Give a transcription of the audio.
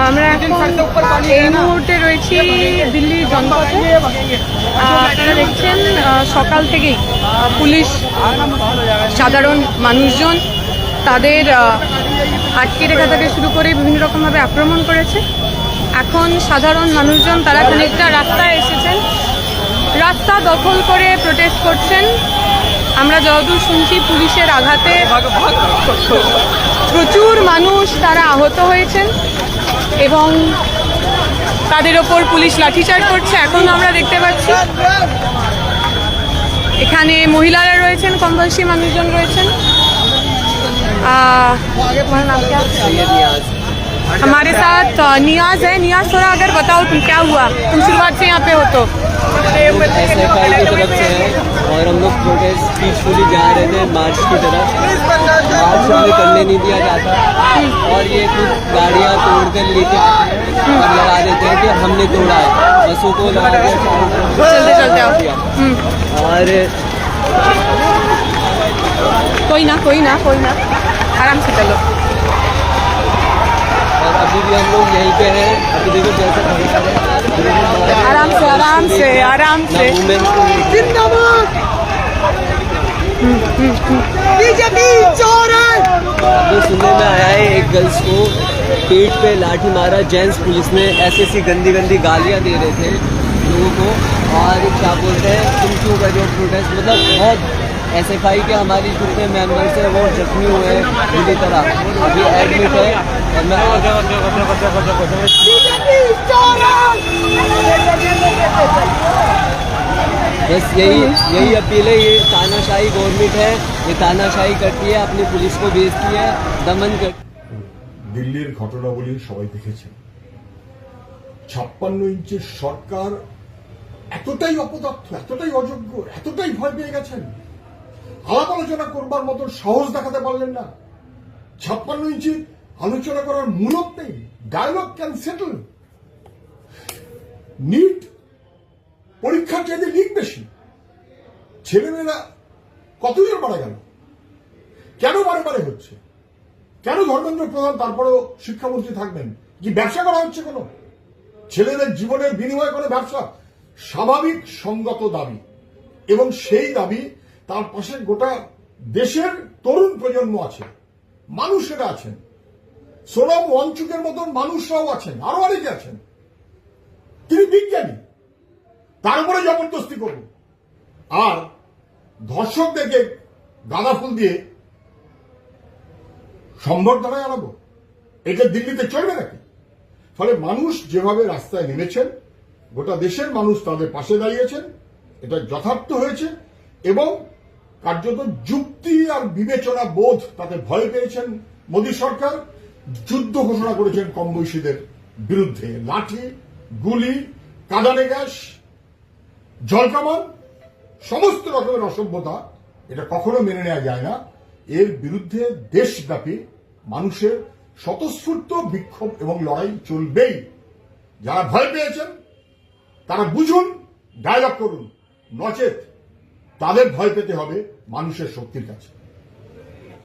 আমরা এখন এই মুহূর্তে রয়েছি দিল্লির জনপথে। আপনারা দেখছেন সকাল থেকেই পুলিশ সাধারণ মানুষজন তাদের আটকে রেখা থেকে শুরু করে বিভিন্ন রকমভাবে আক্রমণ করেছে। এখন সাধারণ মানুষজন তারা খানিকটা রাস্তায় এসেছেন, রাস্তা দখল করে প্রোটেস্ট করছেন। আমরা যতদূর শুনছি পুলিশের আঘাতে প্রচুর মানুষ তারা আহত হয়েছেন এবং তাদের ওপর পুলিশ লাঠিচার্জ করছে। এখন আমরা দেখতে পাচ্ছি এখানে মহিলারা রয়েছেন, কম বয়সী মানুষজন রয়েছেন। हमारे साथ नियाज है। नियाज थोड़ा अगर बताओ तुम क्या हुआ, तुम शुरुआत से यहाँ पे हो तो? SFI की तरफ से है और हम लोग प्रोटेस्ट पीसफुली जा रहे थे मार्च की तरफ। मार्च हमें करने नहीं दिया जाता और ये कुछ गाड़ियाँ तोड़कर लेके और लगा देते हैं कि हमने तोड़ा है, बसों को लगा के चलते चलते आओ। और कोई ना आराम से चलो। और अभी भी हम लोग यहीं पे हैं। अभी देखो जैसे आराम से जिंदाबाद बीजेपी चोर है। अभी सुनने में आया है एक गर्ल्स को पीठ पे लाठी मारा जेंट्स पुलिस ने, ऐसी गंदी गालियां दे रहे थे लोगों को। और क्या बोलते हैं तुम क्यों कर रहे हो प्रोटेस्ट, मतलब बहुत SFI के हमारी जितने मेंबर्स हैं वो जख्मी हुए हैं बुरी तरह, अभी एडमिट है। और मैं बस यही अपील है। ये तानाशाही गवर्नमेंट है, ये तानाशाही करती है, अपनी पुलिस को भेजती है, दमन करती है। দিল্লির ঘটনাবলী সবাই দেখেছেন। 56 ইঞ্চির সরকার এতটাই অপদার্থ, এতটাই অযোগ্য, এতটাই ভয় পেয়ে গেছেন, আলাপ আলোচনা করবার মতো সাহস দেখাতে পারলেন না। 56 ইঞ্চি আলোচনা করার মূলক নেই, ডায়লগ ক্যান সেটল। নিট পরীক্ষার চাইতে লিক বেশি, ছেলেমেয়েরা কতজন মারা গেল, কেন বারে হচ্ছে, কেন ধর্মেন্দ্র প্রধান তারপরেও শিক্ষামন্ত্রী থাকবেন? কি ব্যবসা করা হচ্ছে? কোন ছেলেদের জীবনের বিনিময়ে কোনো ব্যবসা? স্বাভাবিক সঙ্গত দাবি, এবং সেই দাবি তার পাশে গোটা দেশের তরুণ প্রজন্ম আছে, মানুষেরা আছেন, সোনম ওয়াংচুকের মতন মানুষরাও আছেন, আরো অনেকে আছেন। তিনি বিজ্ঞানী, তার উপরে জবরদস্তি করব আর ধর্ষকদেরকে গাঁদা ফুল দিয়ে সম্বর্ধনায় আনাবো, এটা দিল্লিতে চলবে নাকি? ফলে মানুষ যেভাবে রাস্তায় নেমেছেন, গোটা দেশের মানুষ তাদের পাশে দাঁড়িয়েছেন, এটা যথার্থ হয়েছে এবং কার্যত যুক্তি আর বিবেচনা বোধ তাতে ভয় পেয়েছেন। মোদী সরকার যুদ্ধ ঘোষণা করেছেন কম বয়সীদের বিরুদ্ধে, লাঠি, গুলি, কাঁদানে গ্যাস, জলকামান, সমস্ত রকমের অসভ্যতা, এটা কখনো মেনে নেওয়া যায় না। এর বিরুদ্ধে দেশব্যাপী মানুষের স্বতঃস্ফূর্ত বিক্ষোভ এবং লড়াই চলবেই। যারা ভয় পেয়েছেন তারা বুঝুন, ডায়লগ করুন, নচেত তাদের ভয় পেতে হবে মানুষের শক্তির কাছে।